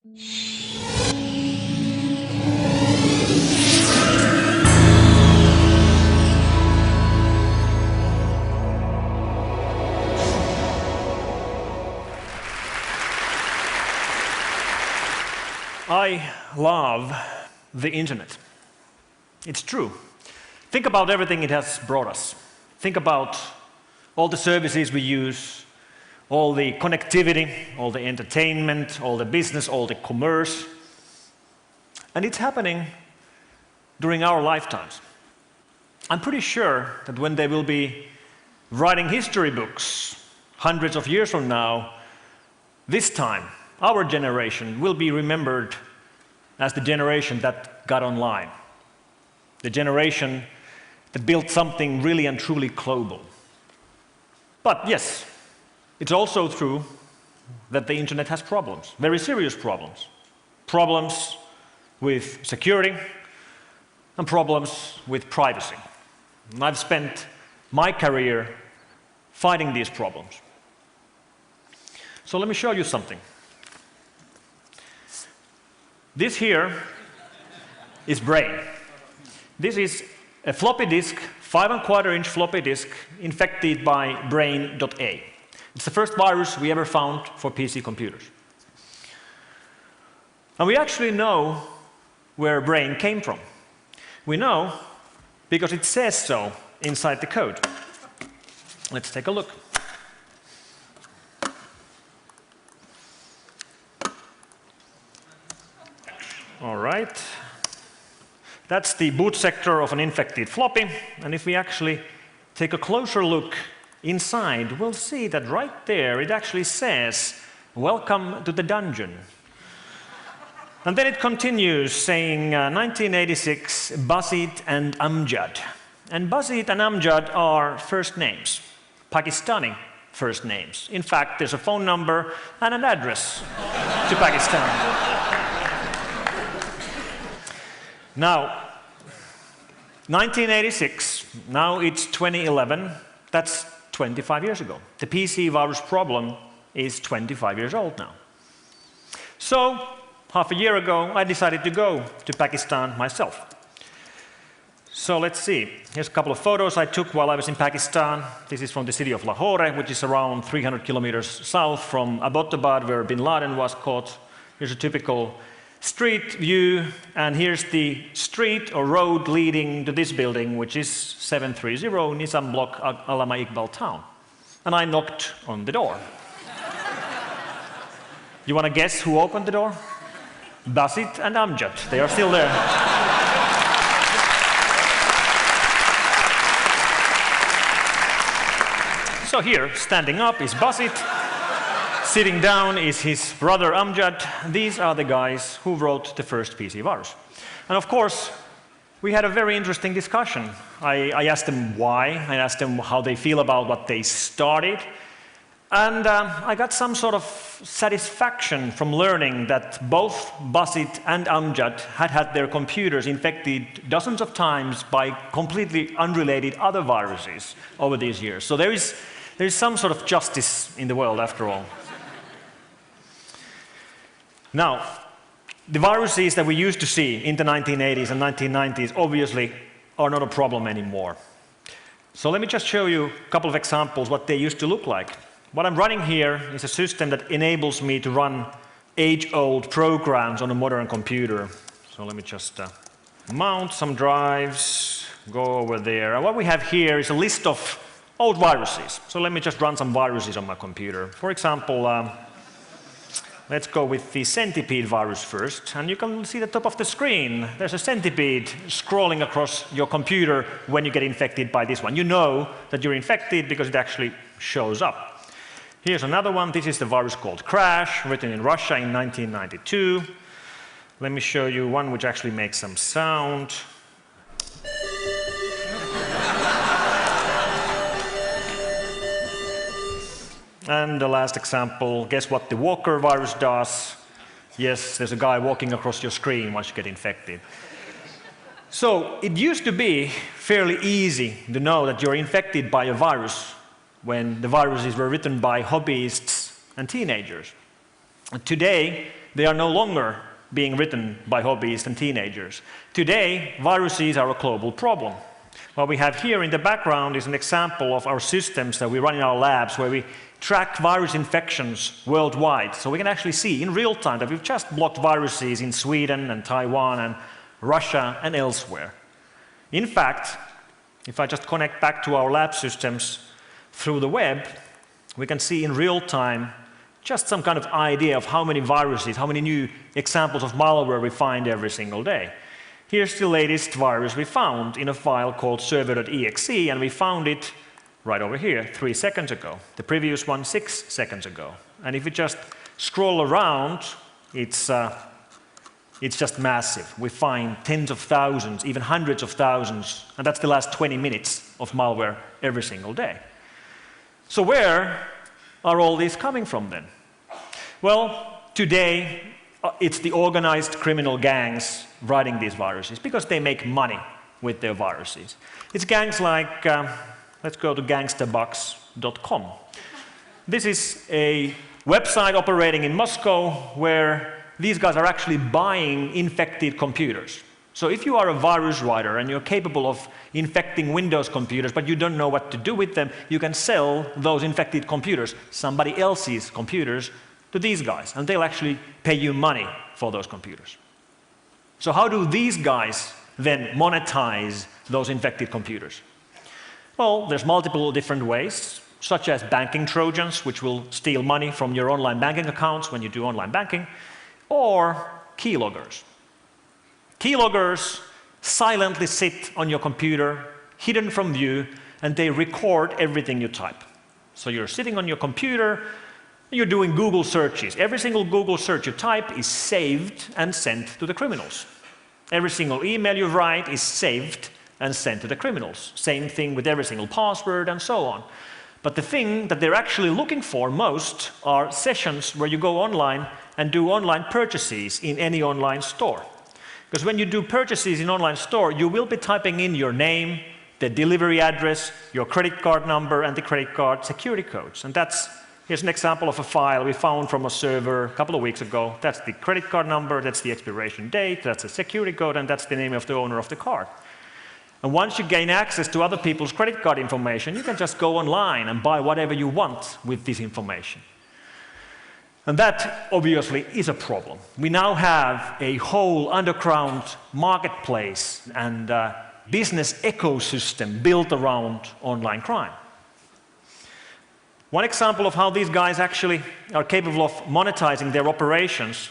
I love the internet. It's true. Think about everything it has brought us. Think about all the services we use, all the connectivity, all the entertainment, all the business, all the commerce. And it's happening during our lifetimes. I'm pretty sure that when they will be writing history books hundreds of years from now, this time, our generation will be remembered as the generation that got online, the generation that built something really and truly global. But yes, it's also true that the internet has problems, very serious problems. Problems with security and problems with privacy. And I've spent my career fighting these problems. So let me show you something. This here is Brain. This is a floppy disk, 5¼ floppy disk, infected by Brain.A. It's the first virus we ever found for PC computers. And we actually know where Brain came from. We know because it says so inside the code. Let's take a look. All right. That's the boot sector of an infected floppy. And if we actually take a closer look inside, we'll see that right there it actually says, "Welcome to the dungeon." And then it continues saying 1986, Basit and Amjad. And Basit and Amjad are first names, Pakistani first names. In fact, there's a phone number and an address to Pakistan. Now, 1986, now it's 2011, that's 25 years ago. The PC virus problem is 25 years old now. So, half a year ago, I decided to go to Pakistan myself. So let's see. Here's a couple of photos I took while I was in Pakistan. This is from the city of Lahore, which is around 300 kilometers south from Abbottabad, where bin Laden was caught. Here's a typical street view, and here's the street or road leading to this building, which is 730 Nizam Block, Allama Iqbal Town. And I knocked on the door. You want to guess who opened the door? Basit and Amjad. They are still there. So here, standing up is Basit. Sitting down is his brother Amjad. These are the guys who wrote the first PC virus. And of course, we had a very interesting discussion. I asked them why. I asked them how they feel about what they started. And I got some sort of satisfaction from learning that both Basit and Amjad had had their computers infected dozens of times by completely unrelated other viruses over these years. So there is some sort of justice in the world after all. Now, the viruses that we used to see in the 1980s and 1990s obviously are not a problem anymore. So let me just show you a couple of examples what they used to look like. What I'm running here is a system that enables me to run age-old programs on a modern computer. So let me just mount some drives, go over there. And what we have here is a list of old viruses. So let me just run some viruses on my computer. For example, let's go with the centipede virus first. And you can see the top of the screen. There's a centipede scrolling across your computer when you get infected by this one. You know that you're infected because it actually shows up. Here's another one. This is the virus called Crash, written in Russia in 1992. Let me show you one which actually makes some sound. And the last example, guess what the Walker virus does? Yes, there's a guy walking across your screen once you get infected. So it used to be fairly easy to know that you're infected by a virus when the viruses were written by hobbyists and teenagers. And today, they are no longer being written by hobbyists and teenagers. Today, viruses are a global problem. What we have here in the background is an example of our systems that we run in our labs where we track virus infections worldwide. So we can actually see in real time that we've just blocked viruses in Sweden and Taiwan and Russia and elsewhere. In fact, if I just connect back to our lab systems through the web, we can see in real time just some kind of idea of how many viruses, how many new examples of malware we find every single day. Here's the latest virus we found in a file called server.exe, and we found it right over here 3 seconds ago. The previous one 6 seconds ago. And if we just scroll around, it's just massive. We find tens of thousands, even hundreds of thousands, and that's the last 20 minutes of malware every single day. So where are all these coming from then? Well, today it's the organized criminal gangs writing these viruses because they make money with their viruses. It's gangs like, let's go to gangsterbox.com. This is a website operating in Moscow where these guys are actually buying infected computers. So if you are a virus writer and you're capable of infecting Windows computers, but you don't know what to do with them, you can sell those infected computers, somebody else's computers, to these guys, and they'll actually pay you money for those computers. So how do these guys then monetize those infected computers? Well, there's multiple different ways, such as banking trojans, which will steal money from your online banking accounts when you do online banking, or keyloggers. Keyloggers silently sit on your computer, hidden from view, and they record everything you type. So you're sitting on your computer, you're doing Google searches. Every single Google search you type is saved and sent to the criminals. Every single email you write is saved and sent to the criminals. Same thing with every single password and so on. But the thing that they're actually looking for most are sessions where you go online and do online purchases in any online store. Because when you do purchases in online store, you will be typing in your name, the delivery address, your credit card number, and the credit card security codes. And here's an example of a file we found from a server a couple of weeks ago. That's the credit card number, that's the expiration date, that's the security code, and that's the name of the owner of the card. And once you gain access to other people's credit card information, you can just go online and buy whatever you want with this information. And that obviously is a problem. We now have a whole underground marketplace and business ecosystem built around online crime. One example of how these guys actually are capable of monetizing their operations,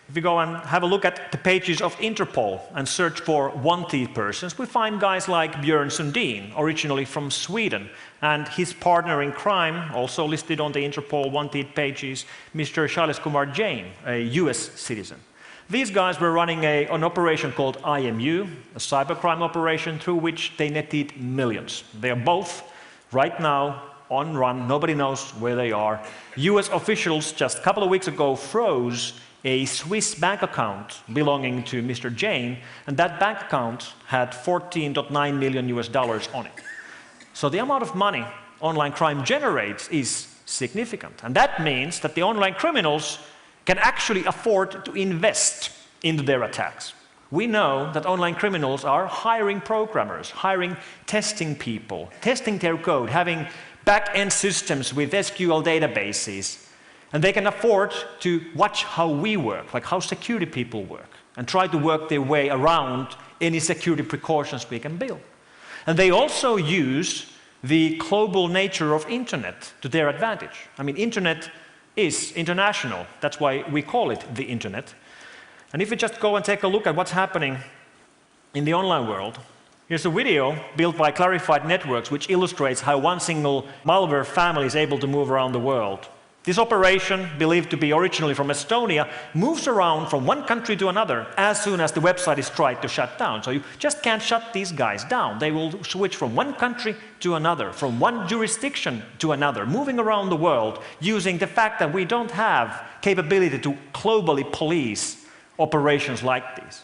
if we go and have a look at the pages of Interpol and search for wanted persons, we find guys like Björn Sundin, originally from Sweden, and his partner in crime, also listed on the Interpol wanted pages, Mr. Shailesh Kumar Jain, a US citizen. These guys were running an operation called IMU, a cybercrime operation through which they netted millions. They are both, right now, on run. Nobody knows where they are. US officials just a couple of weeks ago froze a Swiss bank account belonging to Mr. Jain, and that bank account had $14.9 million on it. So the amount of money online crime generates is significant, and that means that the online criminals can actually afford to invest into their attacks. We know that online criminals are hiring programmers, hiring testing people, testing their code, having back-end systems with SQL databases, and they can afford to watch how we work, like how security people work, and try to work their way around any security precautions we can build. And they also use the global nature of internet to their advantage. I mean, internet is international. That's why we call it the internet. And if we just go and take a look at what's happening in the online world, here's a video built by Clarified Networks which illustrates how one single malware family is able to move around the world. This operation, believed to be originally from Estonia, moves around from one country to another as soon as the website is tried to shut down. So you just can't shut these guys down. They will switch from one country to another, from one jurisdiction to another, moving around the world using the fact that we don't have capability to globally police operations like these.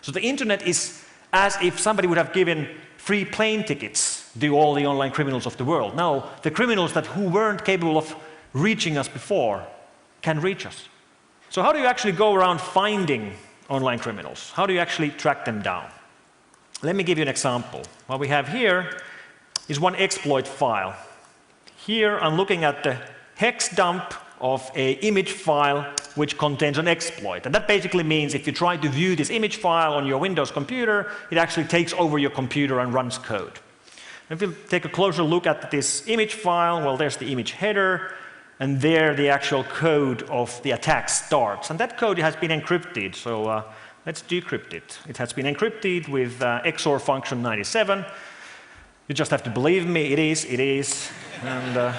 So the internet is as if somebody would have given free plane tickets to all the online criminals of the world. Now, the criminals who weren't capable of reaching us before can reach us. So how do you actually go around finding online criminals? How do you actually track them down? Let me give you an example. What we have here is one exploit file. Here I'm looking at the hex dump of an image file which contains an exploit. And that basically means if you try to view this image file on your Windows computer, it actually takes over your computer and runs code. If you take a closer look at this image file, well, there's the image header, and there the actual code of the attack starts. And that code has been encrypted, so let's decrypt it. It has been encrypted with XOR function 97. You just have to believe me, it is. And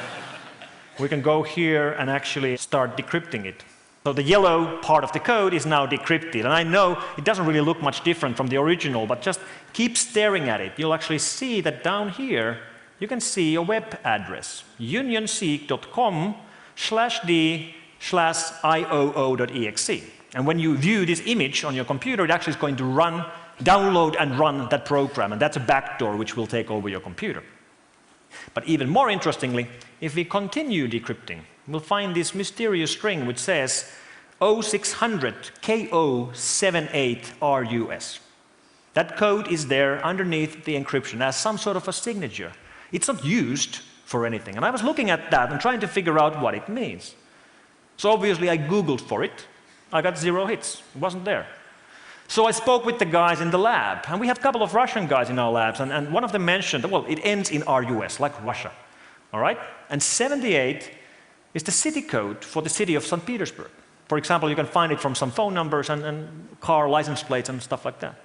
we can go here and actually start decrypting it. So the yellow part of the code is now decrypted. And I know it doesn't really look much different from the original, but just keep staring at it. You'll actually see that down here, you can see a web address, unionseek.com/d/ioo.exe. And when you view this image on your computer, it actually is going to download and run that program. And that's a backdoor which will take over your computer. But even more interestingly, if we continue decrypting, we'll find this mysterious string which says 0600 KO78RUS. That code is there underneath the encryption as some sort of a signature. It's not used for anything. And I was looking at that and trying to figure out what it means. So obviously I Googled for it. I got 0 hits. It wasn't there. So I spoke with the guys in the lab, and we have a couple of Russian guys in our labs, and one of them mentioned, well, it ends in RUS, like Russia, all right? And 78 is the city code for the city of St. Petersburg. For example, you can find it from some phone numbers and car license plates and stuff like that.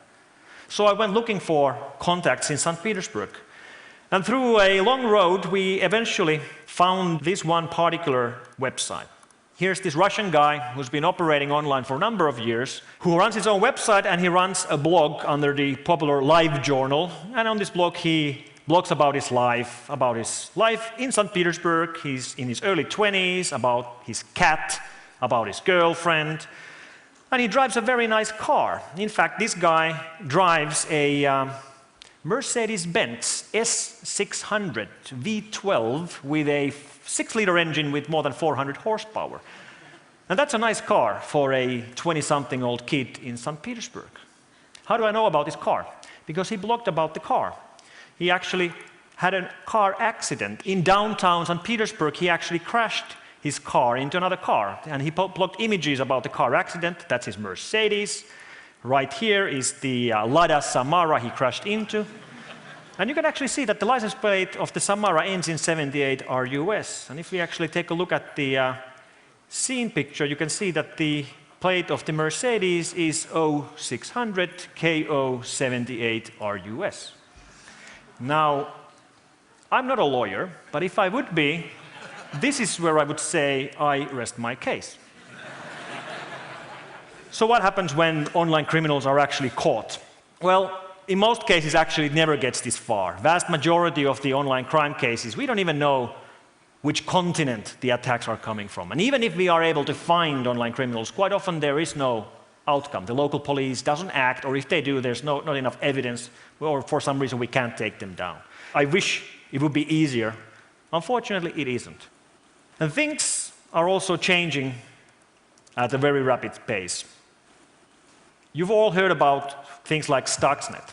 So I went looking for contacts in St. Petersburg. And through a long road, we eventually found this one particular website. Here's this Russian guy who's been operating online for a number of years, who runs his own website, and he runs a blog under the popular Live journal. And on this blog, he blogs about his life in St. Petersburg. He's in his early 20s, about his cat, about his girlfriend. And he drives a very nice car. In fact, this guy drives a Mercedes-Benz S600 V12 with a 6-liter engine with more than 400 horsepower. And that's a nice car for a 20-something-old kid in St. Petersburg. How do I know about this car? Because he blogged about the car. He actually had a car accident in downtown St. Petersburg. He actually crashed his car into another car. And he blogged images about the car accident. That's his Mercedes. Right here is the Lada Samara he crashed into. And you can actually see that the license plate of the Samara ends in 78 RUS. And if we actually take a look at the scene picture, you can see that the plate of the Mercedes is 0600 KO78 RUS. Now, I'm not a lawyer, but if I would be, this is where I would say I rest my case. So what happens when online criminals are actually caught? Well, in most cases, actually, it never gets this far. Vast majority of the online crime cases, we don't even know which continent the attacks are coming from. And even if we are able to find online criminals, quite often there is no outcome. The local police doesn't act, or if they do, there's not enough evidence, or for some reason we can't take them down. I wish it would be easier. Unfortunately, it isn't. And things are also changing at a very rapid pace. You've all heard about things like Stuxnet.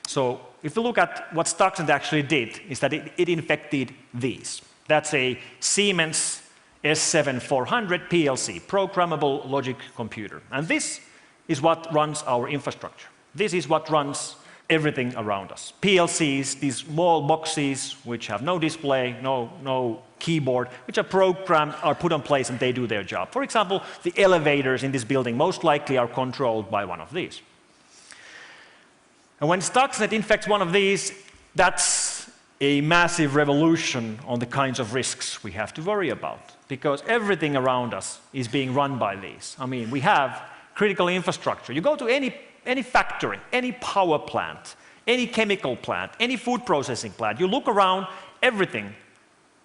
So if you look at what Stuxnet actually did, is that it infected these. That's a Siemens S7400 PLC, Programmable Logic Computer. And this is what runs our infrastructure. This is what runs everything around us. PLCs, these small boxes which have no display, no keyboard, which are programmed, are put in place, and they do their job. For example, the elevators in this building most likely are controlled by one of these. And when Stuxnet infects one of these, that's a massive revolution on the kinds of risks we have to worry about, because everything around us is being run by these. I mean, we have critical infrastructure. You go to any factory, any power plant, any chemical plant, any food processing plant, you look around, everything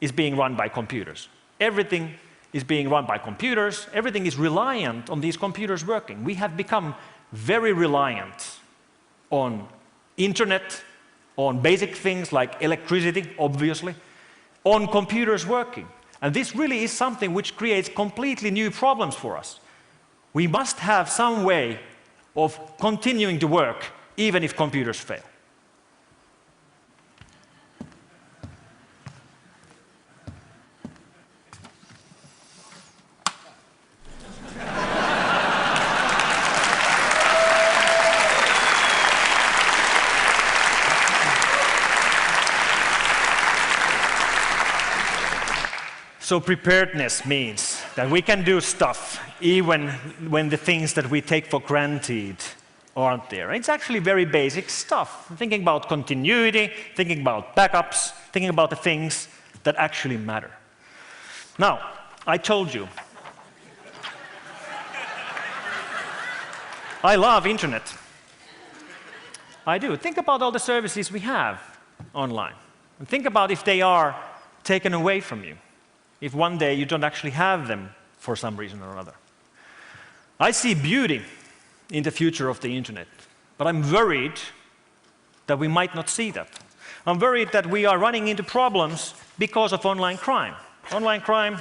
is being run by computers. Everything is being run by computers. Everything is reliant on these computers working. We have become very reliant on internet, on basic things like electricity, obviously, on computers working. And this really is something which creates completely new problems for us. we must have some way of continuing to work even if computers fail. So preparedness means that we can do stuff even when the things that we take for granted aren't there. It's actually very basic stuff. Thinking about continuity, thinking about backups, thinking about the things that actually matter. Now, I told you, I love internet. I do. Think about all the services we have online. And think about if they are taken away from you. If one day you don't actually have them for some reason or another. I see beauty in the future of the internet, but I'm worried that we might not see that. I'm worried that we are running into problems because of online crime. Online crime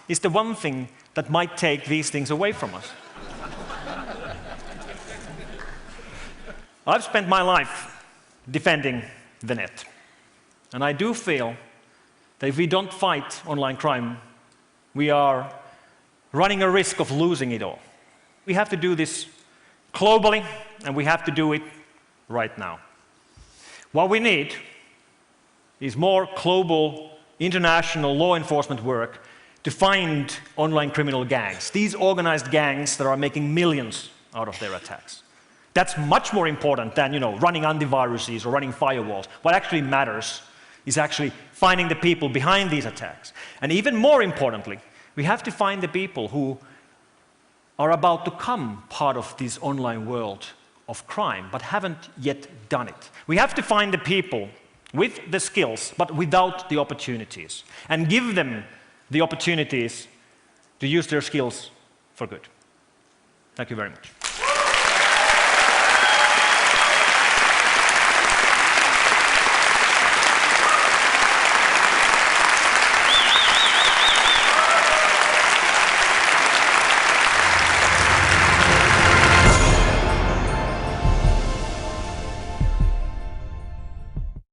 is the one thing that might take these things away from us. I've spent my life defending the net, and I do feel that if we don't fight online crime, we are running a risk of losing it all. We have to do this globally, and we have to do it right now. What we need is more global, international law enforcement work to find online criminal gangs, these organized gangs that are making millions out of their attacks. That's much more important than, running antiviruses or running firewalls. What actually matters is actually finding the people behind these attacks. And even more importantly, we have to find the people who are about to become part of this online world of crime, but haven't yet done it. We have to find the people with the skills, but without the opportunities, and give them the opportunities to use their skills for good. Thank you very much.